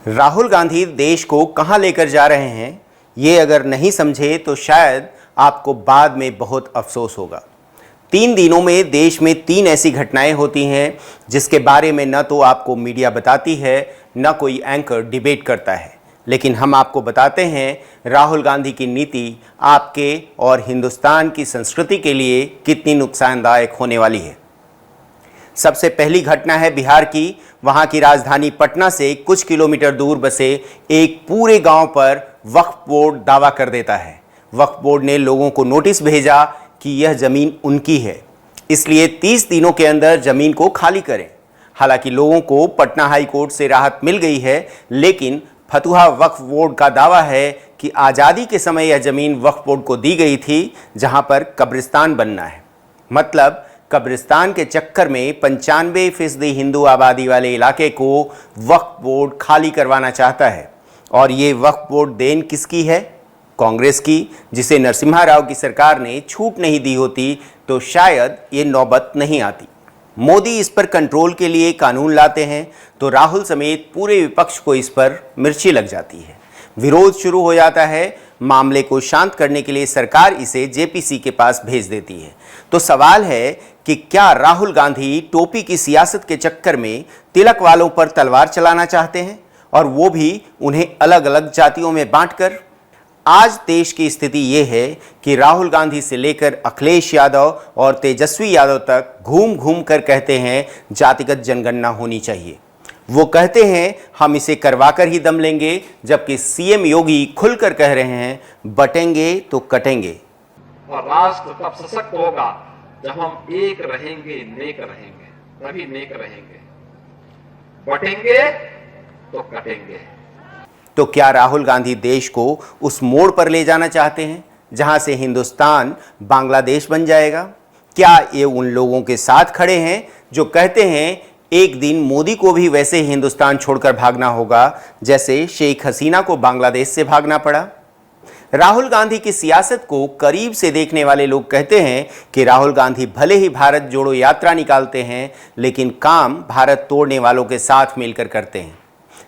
राहुल गांधी देश को कहां लेकर जा रहे हैं, ये अगर नहीं समझे तो शायद आपको बाद में बहुत अफसोस होगा। 3 दिनों में देश में 3 ऐसी घटनाएं होती हैं जिसके बारे में न तो आपको मीडिया बताती है, न कोई एंकर डिबेट करता है, लेकिन हम आपको बताते हैं राहुल गांधी की नीति आपके और हिंदुस्तान की संस्कृति के लिए कितनी नुकसानदायक होने वाली है। सबसे पहली घटना है बिहार की। वहां की राजधानी पटना से कुछ किलोमीटर दूर बसे एक पूरे गांव पर वक्फ बोर्ड दावा कर देता है। वक्फ बोर्ड ने लोगों को नोटिस भेजा कि यह जमीन उनकी है, इसलिए 30 दिनों के अंदर जमीन को खाली करें। हालांकि लोगों को पटना हाई कोर्ट से राहत मिल गई है, लेकिन फतुहा वक्फ बोर्ड का दावा है कि आज़ादी के समय यह जमीन वक्फ बोर्ड को दी गई थी जहां पर कब्रिस्तान बनना है। मतलब कब्रिस्तान के चक्कर में 95% हिंदू आबादी वाले इलाके को वक्फ बोर्ड खाली करवाना चाहता है। और ये वक्फ बोर्ड देन किसकी है? कांग्रेस की, जिसे नरसिम्हा राव की सरकार ने छूट नहीं दी होती तो शायद ये नौबत नहीं आती। मोदी इस पर कंट्रोल के लिए कानून लाते हैं तो राहुल समेत पूरे विपक्ष को इस पर मिर्ची लग जाती है। विरोध शुरू हो जाता है। मामले को शांत करने के लिए सरकार इसे जेपीसी के पास भेज देती है। तो सवाल है कि क्या राहुल गांधी टोपी की सियासत के चक्कर में तिलक वालों पर तलवार चलाना चाहते हैं, और वो भी उन्हें अलग अलग जातियों में बांटकर? आज देश की स्थिति ये है कि राहुल गांधी से लेकर अखिलेश यादव और तेजस्वी यादव तक घूम घूम कर कहते हैं जातिगत जनगणना होनी चाहिए। वो कहते हैं हम इसे करवाकर ही दम लेंगे, जबकि सीएम योगी खुलकर कह रहे हैं बटेंगे तो कटेंगे। और राष्ट्र तब सशक्त होगा जब हम एक रहेंगे, नेक रहेंगे, तभी नेक रहेंगे। बटेंगे तो कटेंगे। तो क्या राहुल गांधी देश को उस मोड़ पर ले जाना चाहते हैं जहां से हिंदुस्तान बांग्लादेश बन जाएगा? क्या ये उन लोगों के साथ खड़े हैं जो कहते हैं एक दिन मोदी को भी वैसे ही हिंदुस्तान छोड़कर भागना होगा जैसे शेख हसीना को बांग्लादेश से भागना पड़ा? राहुल गांधी की सियासत को करीब से देखने वाले लोग कहते हैं कि राहुल गांधी भले ही भारत जोड़ो यात्रा निकालते हैं, लेकिन काम भारत तोड़ने वालों के साथ मिलकर करते हैं।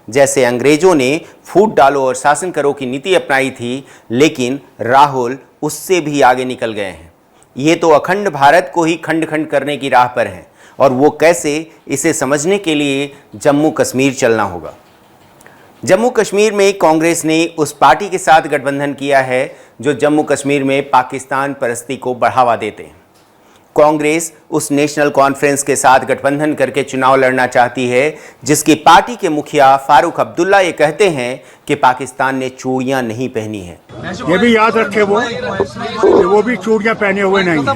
जैसे अंग्रेजों ने फूट डालो और शासन करो की नीति अपनाई थी, लेकिन राहुल उससे भी आगे निकल गए हैं। ये तो अखंड भारत को ही खंड खंड करने की राह पर हैं, और वो कैसे, इसे समझने के लिए जम्मू कश्मीर चलना होगा। जम्मू कश्मीर में कांग्रेस ने उस पार्टी के साथ गठबंधन किया है जो जम्मू कश्मीर में पाकिस्तान परस्ती को बढ़ावा देते हैं। कांग्रेस उस नेशनल कॉन्फ्रेंस के साथ गठबंधन करके चुनाव लड़ना चाहती है जिसकी पार्टी के मुखिया फारूक अब्दुल्ला ये कहते हैं कि पाकिस्तान ने चूड़ियां नहीं पहनी है। ये भी याद रखे वो भी चूड़ियां पहने हुए नहीं है,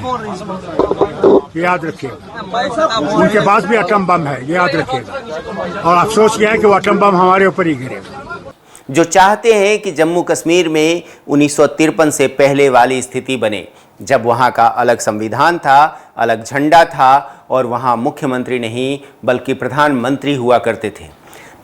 याद रखिए। उनके पास भी एटम बम है, ये याद रखिएगा। और अफसोस यह है कि वो एटम बम हमारे ऊपर ही गिरेगा। जो चाहते हैं कि जम्मू कश्मीर में 1953 से पहले वाली स्थिति बने, जब वहाँ का अलग संविधान था, अलग झंडा था और वहाँ मुख्यमंत्री नहीं बल्कि प्रधानमंत्री हुआ करते थे।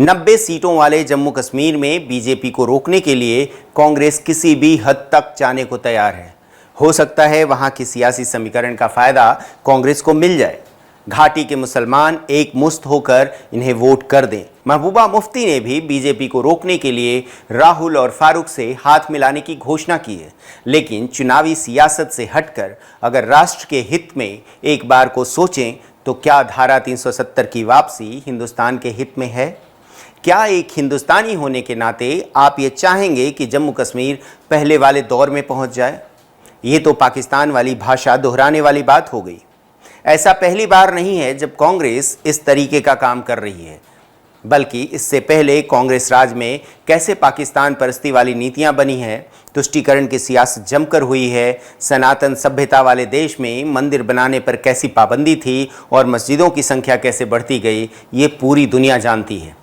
90 सीटों वाले जम्मू कश्मीर में बीजेपी को रोकने के लिए कांग्रेस किसी भी हद तक जाने को तैयार है। हो सकता है वहाँ की सियासी समीकरण का फायदा कांग्रेस को मिल जाए। घाटी के मुसलमान एक मुश्त होकर इन्हें वोट कर दें। महबूबा मुफ्ती ने भी बीजेपी को रोकने के लिए राहुल और फारूक से हाथ मिलाने की घोषणा की है। लेकिन चुनावी सियासत से हटकर अगर राष्ट्र के हित में एक बार को सोचें तो क्या धारा 370 की वापसी हिंदुस्तान के हित में है? क्या एक हिंदुस्तानी होने के नाते आप ये चाहेंगे कि जम्मू कश्मीर पहले वाले दौर में पहुंच जाए? ये तो पाकिस्तान वाली भाषा दोहराने वाली बात हो गई। ऐसा पहली बार नहीं है जब कांग्रेस इस तरीके का काम कर रही है, बल्कि इससे पहले कांग्रेस राज में कैसे पाकिस्तान परस्ती वाली नीतियां बनी हैं, तुष्टीकरण की सियासत जमकर हुई है, सनातन सभ्यता वाले देश में मंदिर बनाने पर कैसी पाबंदी थी और मस्जिदों की संख्या कैसे बढ़ती गई, ये पूरी दुनिया जानती है।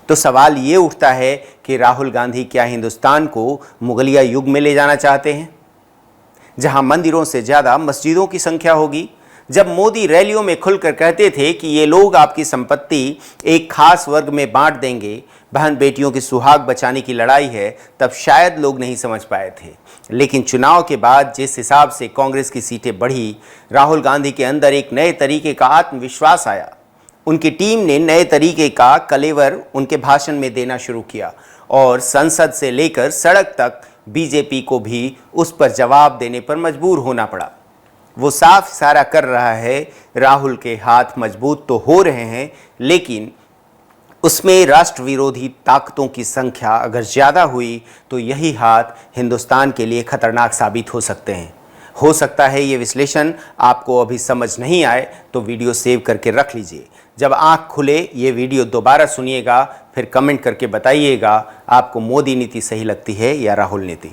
तो सवाल ये उठता है कि राहुल गांधी क्या हिंदुस्तान को मुगलिया युग में ले जाना चाहते हैं, जहां मंदिरों से ज़्यादा मस्जिदों की संख्या होगी? जब मोदी रैलियों में खुलकर कहते थे कि ये लोग आपकी संपत्ति एक खास वर्ग में बांट देंगे, बहन बेटियों की सुहाग बचाने की लड़ाई है, तब शायद लोग नहीं समझ पाए थे। लेकिन चुनाव के बाद जिस हिसाब से कांग्रेस की सीटें बढ़ी, राहुल गांधी के अंदर एक नए तरीके का आत्मविश्वास आया, उनकी टीम ने नए तरीके का कलेवर उनके भाषण में देना शुरू किया और संसद से लेकर सड़क तक बीजेपी को भी उस पर जवाब देने पर मजबूर होना पड़ा। वो साफ इशारा कर रहा है राहुल के हाथ मजबूत तो हो रहे हैं, लेकिन उसमें राष्ट्र विरोधी ताकतों की संख्या अगर ज़्यादा हुई तो यही हाथ हिंदुस्तान के लिए खतरनाक साबित हो सकते हैं। हो सकता है ये विश्लेषण आपको अभी समझ नहीं आए तो वीडियो सेव करके रख लीजिए। जब आंख खुले ये वीडियो दोबारा सुनिएगा, फिर कमेंट करके बताइएगा आपको मोदी नीति सही लगती है या राहुल नीति।